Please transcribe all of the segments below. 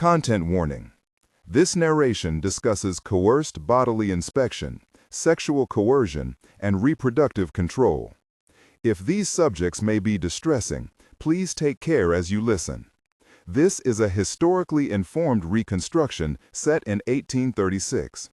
Content warning. This narration discusses coerced bodily inspection, sexual coercion, and reproductive control. If these subjects may be distressing, please take care as you listen. This is a historically informed reconstruction set in 1836.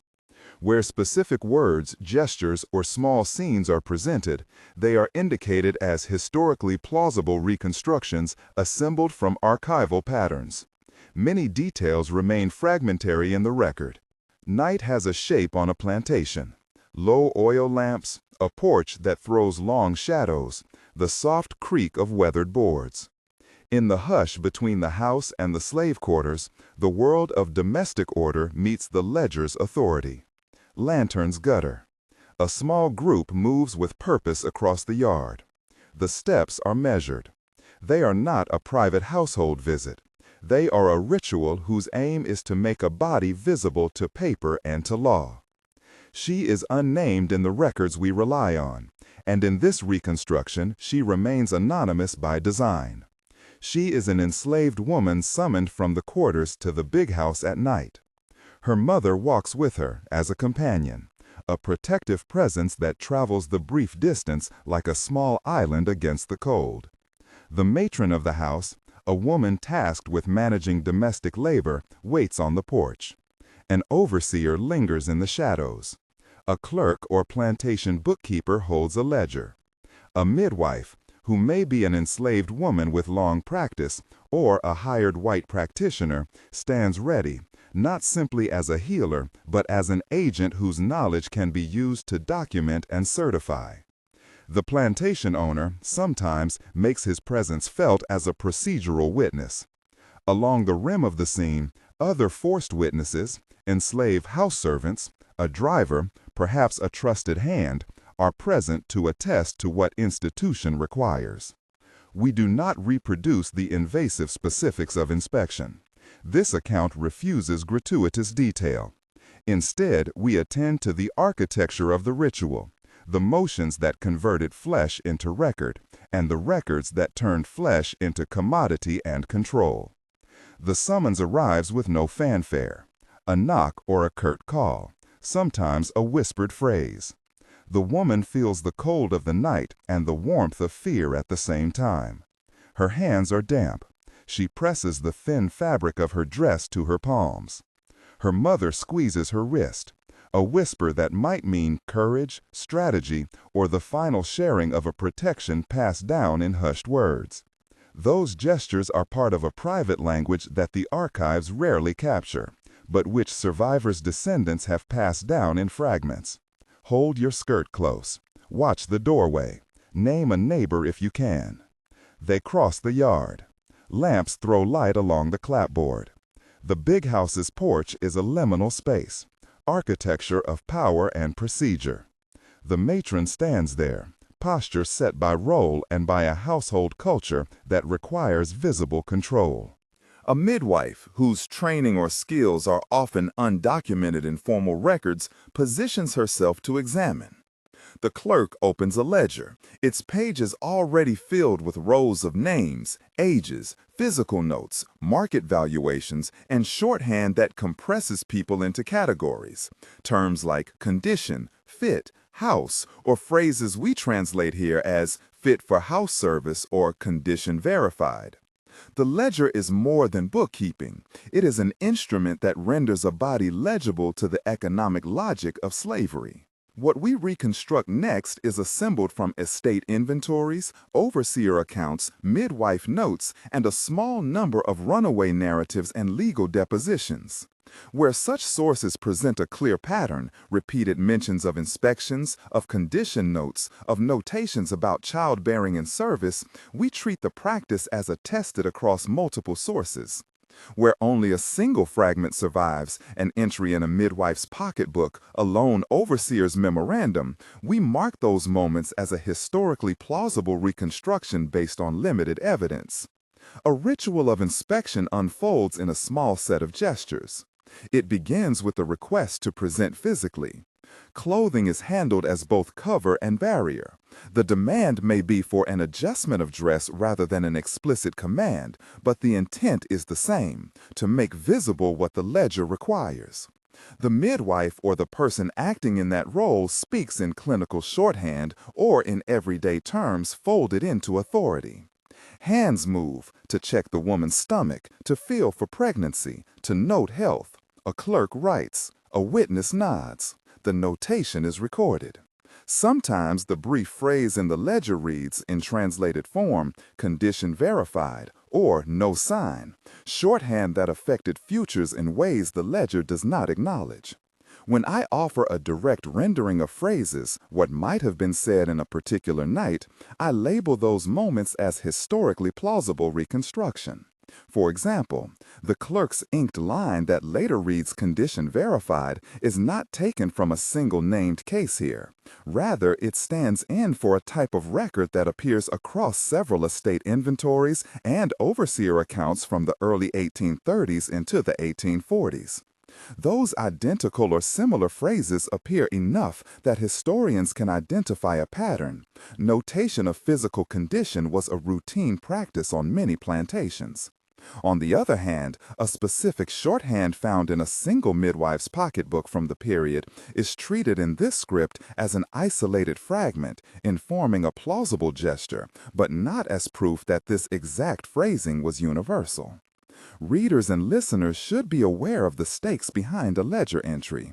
Where specific words, gestures, or small scenes are presented, they are indicated as historically plausible reconstructions assembled from archival patterns. Many details remain fragmentary in the record. Night has a shape on a plantation. Low oil lamps, a porch that throws long shadows, the soft creak of weathered boards. In the hush between the house and the slave quarters, the world of domestic order meets the ledger's authority. Lanterns gutter. A small group moves with purpose across the yard. The steps are measured. They are not a private household visit. They are a ritual whose aim is to make a body visible to paper and to law. She is unnamed in the records we rely on, and in this reconstruction she remains anonymous by design. She is an enslaved woman summoned from the quarters to the big house at night. Her mother walks with her as a companion, a protective presence that travels the brief distance like a small island against the cold. The matron of the house, a woman tasked with managing domestic labor, waits on the porch. An overseer lingers in the shadows. A clerk or plantation bookkeeper holds a ledger. A midwife, who may be an enslaved woman with long practice or a hired white practitioner, stands ready, not simply as a healer, but as an agent whose knowledge can be used to document and certify. The plantation owner sometimes makes his presence felt as a procedural witness. Along the rim of the scene, other forced witnesses, enslaved house servants, a driver, perhaps a trusted hand, are present to attest to what institution requires. We do not reproduce the invasive specifics of inspection. This account refuses gratuitous detail. Instead, we attend to the architecture of the ritual, the motions that converted flesh into record, and the records that turned flesh into commodity and control. The summons arrives with no fanfare, a knock or a curt call, sometimes a whispered phrase. The woman feels the cold of the night and the warmth of fear at the same time. Her hands are damp. She presses the thin fabric of her dress to her palms. Her mother squeezes her wrist, a whisper that might mean courage, strategy, or the final sharing of a protection passed down in hushed words. Those gestures are part of a private language that the archives rarely capture, but which survivors' descendants have passed down in fragments. Hold your skirt close. Watch the doorway. Name a neighbor if you can. They cross the yard. Lamps throw light along the clapboard. The big house's porch is a liminal space, architecture of power and procedure. The matron stands there, posture set by role and by a household culture that requires visible control. A midwife, whose training or skills are often undocumented in formal records, positions herself to examine. The clerk opens a ledger, its pages already filled with rows of names, ages, physical notes, market valuations, and shorthand that compresses people into categories. Terms like condition, fit, house, or phrases we translate here as fit for house service or condition verified. The ledger is more than bookkeeping. It is an instrument that renders a body legible to the economic logic of slavery. What we reconstruct next is assembled from estate inventories, overseer accounts, midwife notes, and a small number of runaway narratives and legal depositions. Where such sources present a clear pattern, repeated mentions of inspections, of condition notes, of notations about childbearing and service, we treat the practice as attested across multiple sources. Where only a single fragment survives, an entry in a midwife's pocketbook, a lone overseer's memorandum, we mark those moments as a historically plausible reconstruction based on limited evidence. A ritual of inspection unfolds in a small set of gestures. It begins with a request to present physically. Clothing is handled as both cover and barrier. The demand may be for an adjustment of dress rather than an explicit command, but the intent is the same, to make visible what the ledger requires. The midwife or the person acting in that role speaks in clinical shorthand or in everyday terms folded into authority. Hands move to check the woman's stomach, to feel for pregnancy, to note health. A clerk writes, a witness nods. The notation is recorded. Sometimes the brief phrase in the ledger reads, in translated form, condition verified, or no sign, shorthand that affected futures in ways the ledger does not acknowledge. When I offer a direct rendering of phrases, what might have been said in a particular night, I label those moments as historically plausible reconstruction. For example, the clerk's inked line that later reads condition verified is not taken from a single named case here. Rather, it stands in for a type of record that appears across several estate inventories and overseer accounts from the early 1830s into the 1840s. Those identical or similar phrases appear enough that historians can identify a pattern. Notation of physical condition was a routine practice on many plantations. On the other hand, a specific shorthand found in a single midwife's pocketbook from the period is treated in this script as an isolated fragment, informing a plausible gesture, but not as proof that this exact phrasing was universal. Readers and listeners should be aware of the stakes behind a ledger entry.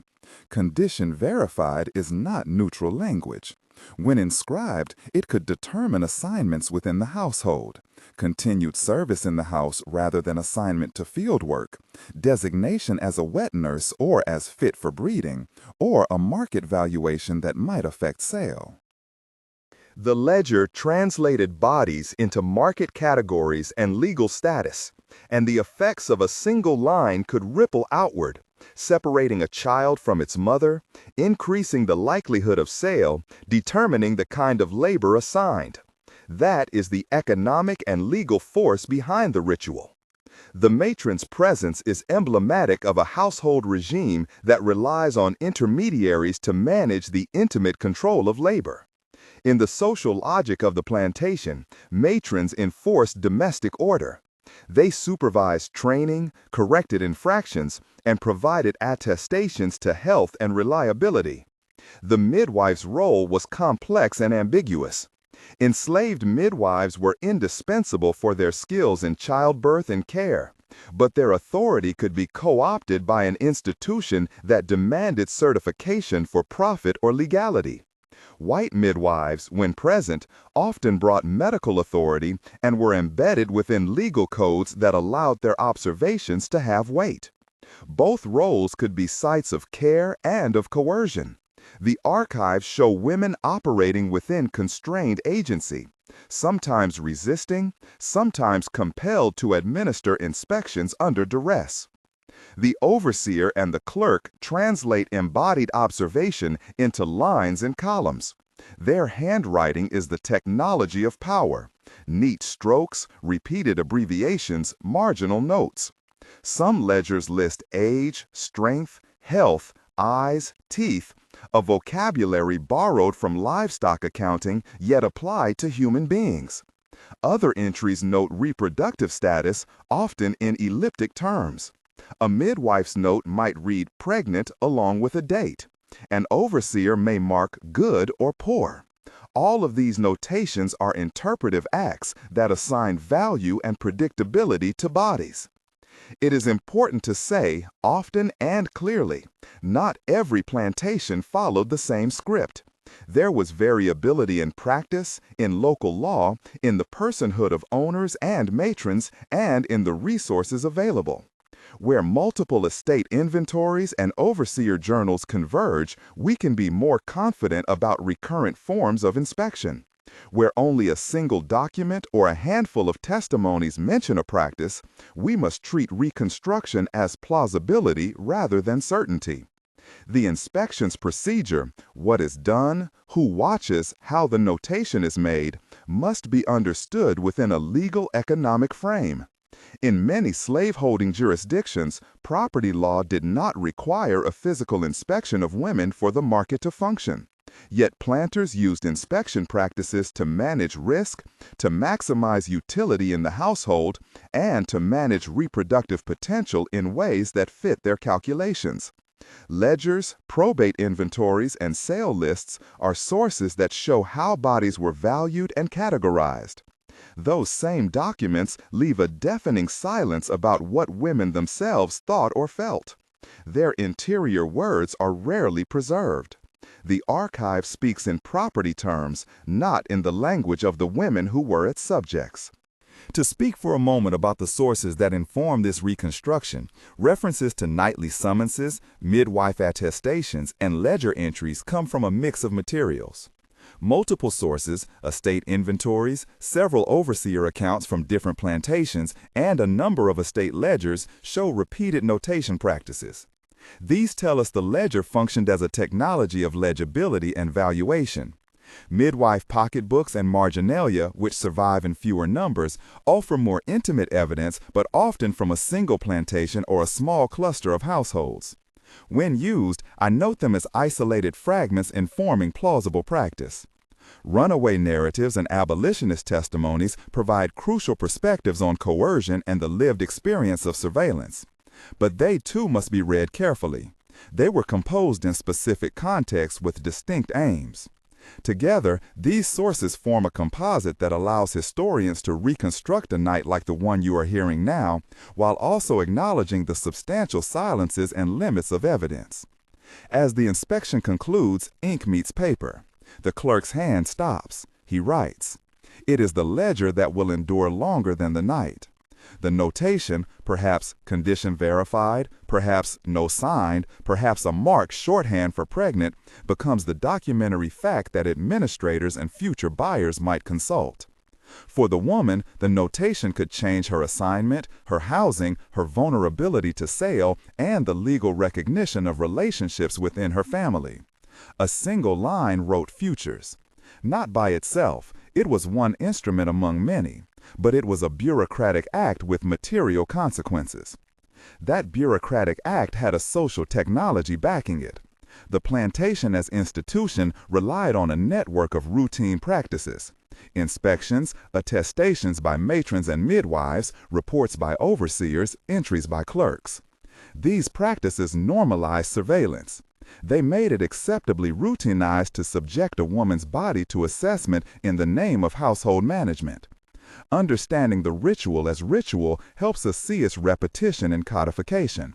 Condition verified is not neutral language. When inscribed, it could determine assignments within the household, continued service in the house rather than assignment to field work, designation as a wet nurse or as fit for breeding, or a market valuation that might affect sale. The ledger translated bodies into market categories and legal status, and the effects of a single line could ripple outward, separating a child from its mother, increasing the likelihood of sale, determining the kind of labor assigned. That is the economic and legal force behind the ritual. The matron's presence is emblematic of a household regime that relies on intermediaries to manage the intimate control of labor. In the social logic of the plantation, matrons enforced domestic order. They supervised training, corrected infractions, and provided attestations to health and reliability. The midwife's role was complex and ambiguous. Enslaved midwives were indispensable for their skills in childbirth and care, but their authority could be co-opted by an institution that demanded certification for profit or legality. White midwives, when present, often brought medical authority and were embedded within legal codes that allowed their observations to have weight. Both roles could be sites of care and of coercion. The archives show women operating within constrained agency, sometimes resisting, sometimes compelled to administer inspections under duress. The overseer and the clerk translate embodied observation into lines and columns. Their handwriting is the technology of power. Neat strokes, repeated abbreviations, marginal notes. Some ledgers list age, strength, health, eyes, teeth, a vocabulary borrowed from livestock accounting yet applied to human beings. Other entries note reproductive status, often in elliptic terms. A midwife's note might read pregnant along with a date. An overseer may mark good or poor. All of these notations are interpretive acts that assign value and predictability to bodies. It is important to say, often and clearly, not every plantation followed the same script. There was variability in practice, in local law, in the personhood of owners and matrons, and in the resources available. Where multiple estate inventories and overseer journals converge, we can be more confident about recurrent forms of inspection. Where only a single document or a handful of testimonies mention a practice, we must treat reconstruction as plausibility rather than certainty. The inspection's procedure, what is done, who watches, how the notation is made, must be understood within a legal economic frame. In many slaveholding jurisdictions, property law did not require a physical inspection of women for the market to function. Yet planters used inspection practices to manage risk, to maximize utility in the household, and to manage reproductive potential in ways that fit their calculations. Ledgers, probate inventories, and sale lists are sources that show how bodies were valued and categorized. Those same documents leave a deafening silence about what women themselves thought or felt. Their interior words are rarely preserved. The archive speaks in property terms, not in the language of the women who were its subjects. To speak for a moment about the sources that inform this reconstruction, references to nightly summonses, midwife attestations, and ledger entries come from a mix of materials. Multiple sources, estate inventories, several overseer accounts from different plantations, and a number of estate ledgers show repeated notation practices. These tell us the ledger functioned as a technology of legibility and valuation. Midwife pocketbooks and marginalia, which survive in fewer numbers, offer more intimate evidence, but often from a single plantation or a small cluster of households. When used, I note them as isolated fragments informing plausible practice. Runaway narratives and abolitionist testimonies provide crucial perspectives on coercion and the lived experience of surveillance. But they too must be read carefully. They were composed in specific contexts with distinct aims. Together, these sources form a composite that allows historians to reconstruct a night like the one you are hearing now, while also acknowledging the substantial silences and limits of evidence. As the inspection concludes, ink meets paper. The clerk's hand stops. He writes. It is the ledger that will endure longer than the night. The notation, perhaps condition verified, perhaps no signed, perhaps a mark shorthand for pregnant, becomes the documentary fact that administrators and future buyers might consult. For the woman, the notation could change her assignment, her housing, her vulnerability to sale, and the legal recognition of relationships within her family. A single line wrote futures. Not by itself, it was one instrument among many, but it was a bureaucratic act with material consequences. That bureaucratic act had a social technology backing it. The plantation as institution relied on a network of routine practices: inspections, attestations by matrons and midwives, reports by overseers, entries by clerks. These practices normalized surveillance. They made it acceptably routinized to subject a woman's body to assessment in the name of household management. Understanding the ritual as ritual helps us see its repetition and codification.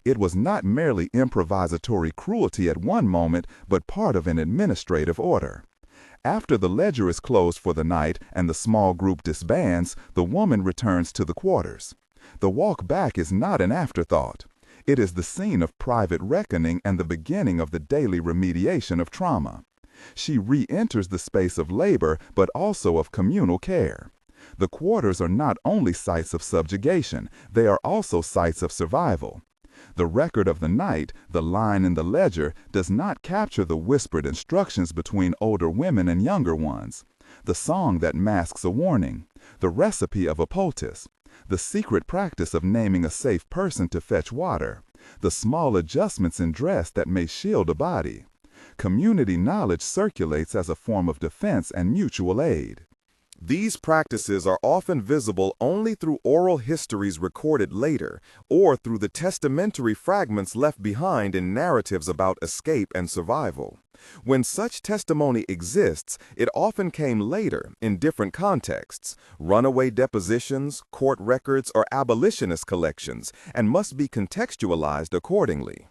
It was not merely improvisatory cruelty at one moment, but part of an administrative order. After the ledger is closed for the night and the small group disbands, the woman returns to the quarters. The walk back is not an afterthought. It is the scene of private reckoning and the beginning of the daily remediation of trauma. She re-enters the space of labor, but also of communal care. The quarters are not only sites of subjugation, they are also sites of survival. The record of the night, the line in the ledger, does not capture the whispered instructions between older women and younger ones, the song that masks a warning, the recipe of a poultice, the secret practice of naming a safe person to fetch water, the small adjustments in dress that may shield a body. Community knowledge circulates as a form of defense and mutual aid. These practices are often visible only through oral histories recorded later, or through the testamentary fragments left behind in narratives about escape and survival. When such testimony exists, it often came later in different contexts: runaway depositions, court records, or abolitionist collections, and must be contextualized accordingly.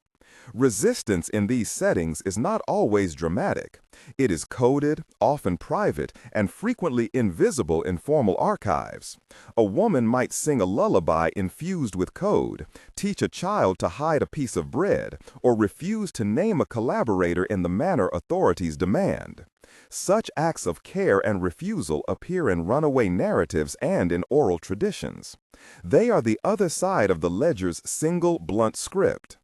Resistance in these settings is not always dramatic. It is coded, often private, and frequently invisible in formal archives. A woman might sing a lullaby infused with code, teach a child to hide a piece of bread, or refuse to name a collaborator in the manner authorities demand. Such acts of care and refusal appear in runaway narratives and in oral traditions. They are the other side of the ledger's single, blunt script.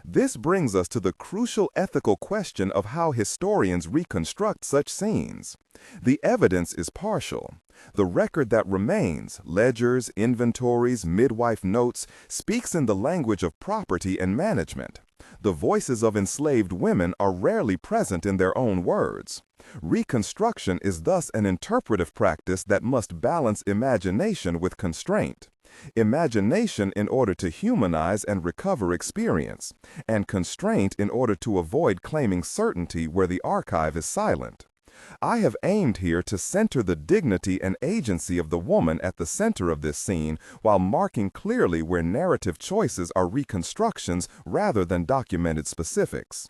This brings us to the crucial ethical question of how historians reconstruct such scenes. The evidence is partial. The record that remains, ledgers, inventories, midwife notes, speaks in the language of property and management. The voices of enslaved women are rarely present in their own words. Reconstruction is thus an interpretive practice that must balance imagination with constraint. Imagination in order to humanize and recover experience, and constraint in order to avoid claiming certainty where the archive is silent. I have aimed here to center the dignity and agency of the woman at the center of this scene while marking clearly where narrative choices are reconstructions rather than documented specifics.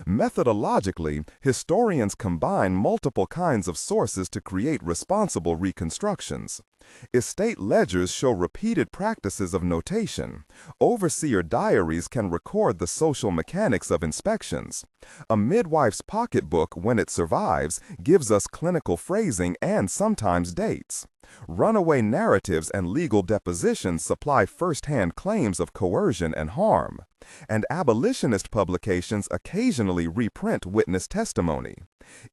Methodologically, historians combine multiple kinds of sources to create responsible reconstructions. Estate ledgers show repeated practices of notation. Overseer diaries can record the social mechanics of inspections. A midwife's pocketbook, when it survives, gives us clinical phrasing and sometimes dates. Runaway narratives and legal depositions supply first-hand claims of coercion and harm. And abolitionist publications occasionally reprint witness testimony.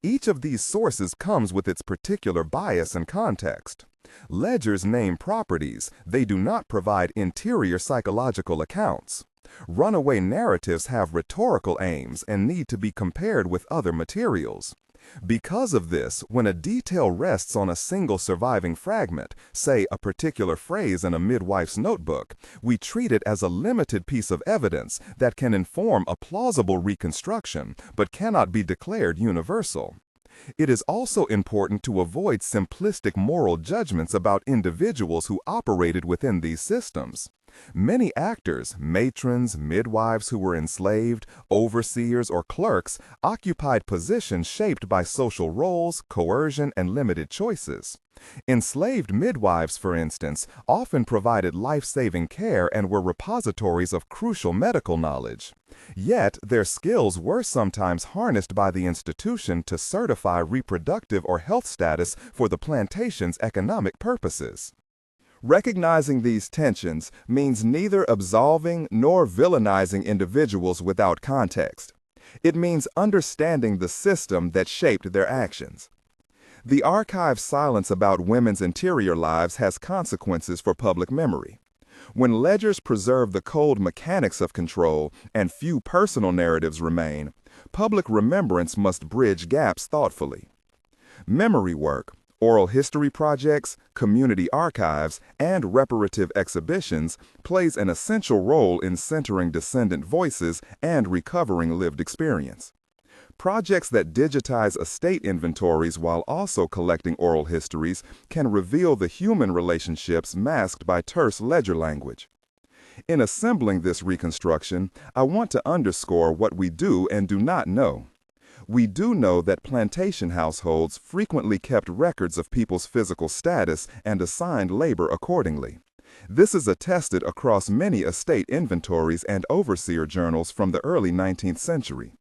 Each of these sources comes with its particular bias and context. Ledgers name properties, they do not provide interior psychological accounts. Runaway narratives have rhetorical aims and need to be compared with other materials. Because of this, when a detail rests on a single surviving fragment, say a particular phrase in a midwife's notebook, we treat it as a limited piece of evidence that can inform a plausible reconstruction but cannot be declared universal. It is also important to avoid simplistic moral judgments about individuals who operated within these systems. Many actors, matrons, midwives who were enslaved, overseers, or clerks occupied positions shaped by social roles, coercion, and limited choices. Enslaved midwives, for instance, often provided life-saving care and were repositories of crucial medical knowledge. Yet, their skills were sometimes harnessed by the institution to certify reproductive or health status for the plantation's economic purposes. Recognizing these tensions means neither absolving nor villainizing individuals without context. It means understanding the system that shaped their actions. The archive's silence about women's interior lives has consequences for public memory. When ledgers preserve the cold mechanics of control and few personal narratives remain, public remembrance must bridge gaps thoughtfully. Memory work, oral history projects, community archives, and reparative exhibitions plays an essential role in centering descendant voices and recovering lived experience. Projects that digitize estate inventories while also collecting oral histories can reveal the human relationships masked by terse ledger language. In assembling this reconstruction, I want to underscore what we do and do not know. We do know that plantation households frequently kept records of people's physical status and assigned labor accordingly. This is attested across many estate inventories and overseer journals from the early 19th century.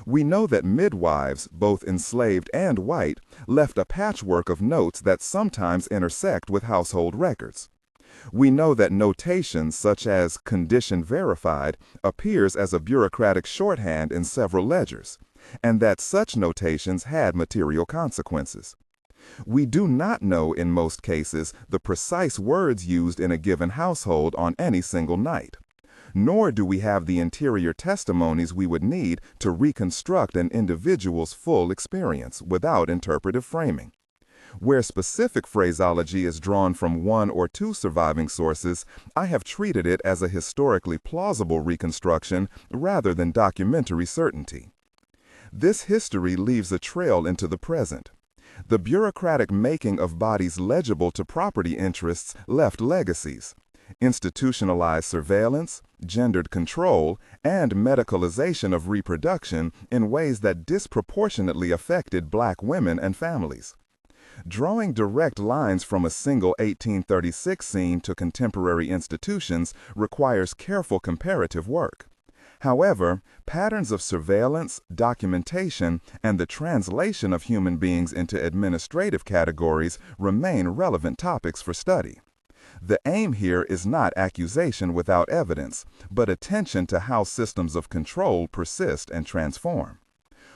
We know that midwives, both enslaved and white, left a patchwork of notes that sometimes intersect with household records. We know that notation such as condition verified appears as a bureaucratic shorthand in several ledgers, and that such notations had material consequences. We do not know in most cases the precise words used in a given household on any single night. Nor do we have the interior testimonies we would need to reconstruct an individual's full experience without interpretive framing. Where specific phraseology is drawn from one or two surviving sources, I have treated it as a historically plausible reconstruction rather than documentary certainty. This history leaves a trail into the present. The bureaucratic making of bodies legible to property interests left legacies. Institutionalized surveillance, gendered control, and medicalization of reproduction in ways that disproportionately affected Black women and families. Drawing direct lines from a single 1836 scene to contemporary institutions requires careful comparative work. However, patterns of surveillance, documentation, and the translation of human beings into administrative categories remain relevant topics for study. The aim here is not accusation without evidence, but attention to how systems of control persist and transform.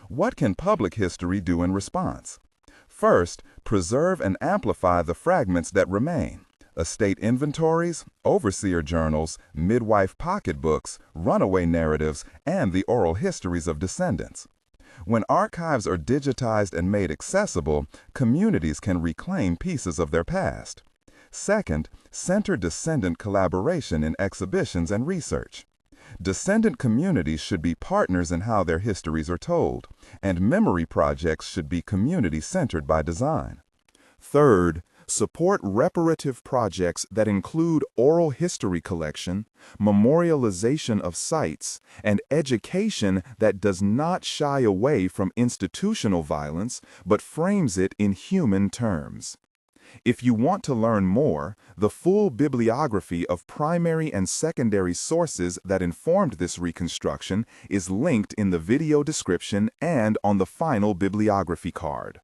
What can public history do in response? First, preserve and amplify the fragments that remain. Estate inventories, overseer journals, midwife pocketbooks, runaway narratives, and the oral histories of descendants. When archives are digitized and made accessible, communities can reclaim pieces of their past. Second, center descendant collaboration in exhibitions and research. Descendant communities should be partners in how their histories are told, and memory projects should be community-centered by design. Third, support reparative projects that include oral history collection, memorialization of sites, and education that does not shy away from institutional violence but frames it in human terms. If you want to learn more, the full bibliography of primary and secondary sources that informed this reconstruction is linked in the video description and on the final bibliography card.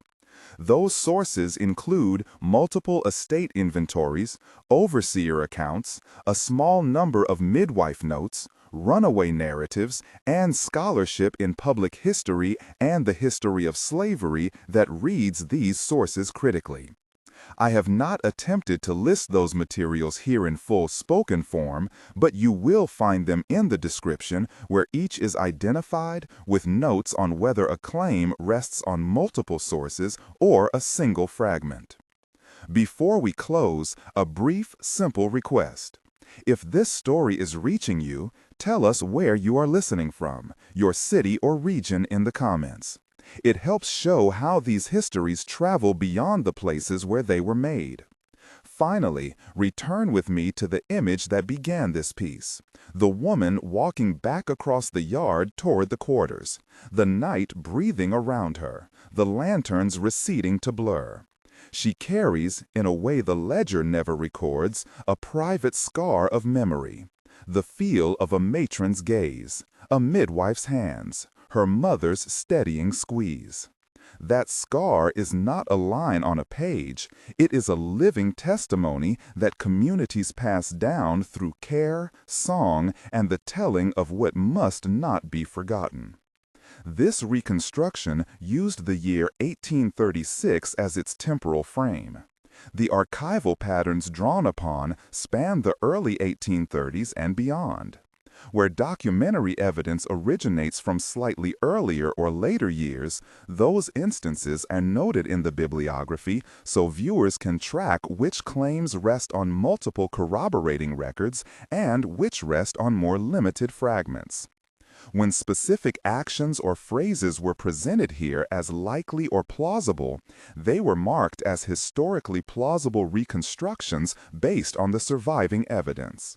Those sources include multiple estate inventories, overseer accounts, a small number of midwife notes, runaway narratives, and scholarship in public history and the history of slavery that reads these sources critically. I have not attempted to list those materials here in full spoken form, but you will find them in the description where each is identified with notes on whether a claim rests on multiple sources or a single fragment. Before we close, a brief, simple request. If this story is reaching you, tell us where you are listening from, your city or region in the comments. It helps show how these histories travel beyond the places where they were made. Finally, return with me to the image that began this piece. The woman walking back across the yard toward the quarters, the night breathing around her, the lanterns receding to blur. She carries, in a way the ledger never records, a private scar of memory, the feel of a matron's gaze, a midwife's hands, her mother's steadying squeeze. That scar is not a line on a page, it is a living testimony that communities pass down through care, song, and the telling of what must not be forgotten. This reconstruction used the year 1836 as its temporal frame. The archival patterns drawn upon span the early 1830s and beyond. Where documentary evidence originates from slightly earlier or later years, those instances are noted in the bibliography so viewers can track which claims rest on multiple corroborating records and which rest on more limited fragments. When specific actions or phrases were presented here as likely or plausible, they were marked as historically plausible reconstructions based on the surviving evidence.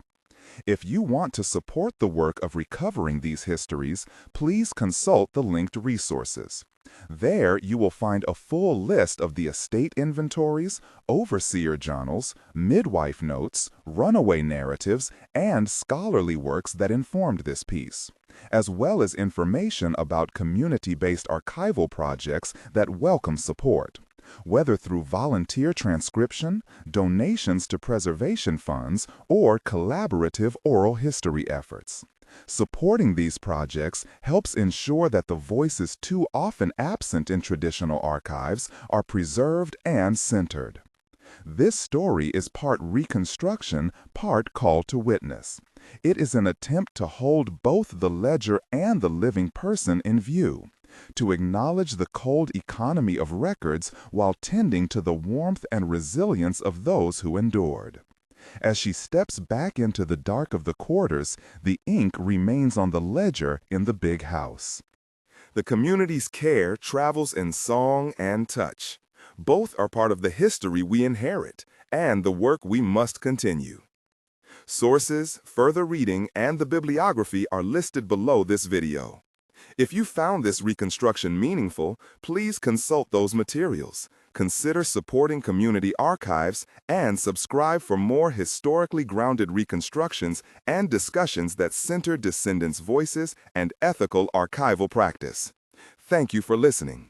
If you want to support the work of recovering these histories, please consult the linked resources. There you will find a full list of the estate inventories, overseer journals, midwife notes, runaway narratives, and scholarly works that informed this piece, as well as information about community-based archival projects that welcome support, whether through volunteer transcription, donations to preservation funds, or collaborative oral history efforts. Supporting these projects helps ensure that the voices too often absent in traditional archives are preserved and centered. This story is part reconstruction, part call to witness. It is an attempt to hold both the ledger and the living person in view, to acknowledge the cold economy of records while tending to the warmth and resilience of those who endured. As she steps back into the dark of the quarters, the ink remains on the ledger in the big house. The community's care travels in song and touch. Both are part of the history we inherit and the work we must continue. Sources, further reading, and the bibliography are listed below this video. If you found this reconstruction meaningful, please consult those materials. Consider supporting community archives and subscribe for more historically grounded reconstructions and discussions that center descendants' voices and ethical archival practice. Thank you for listening.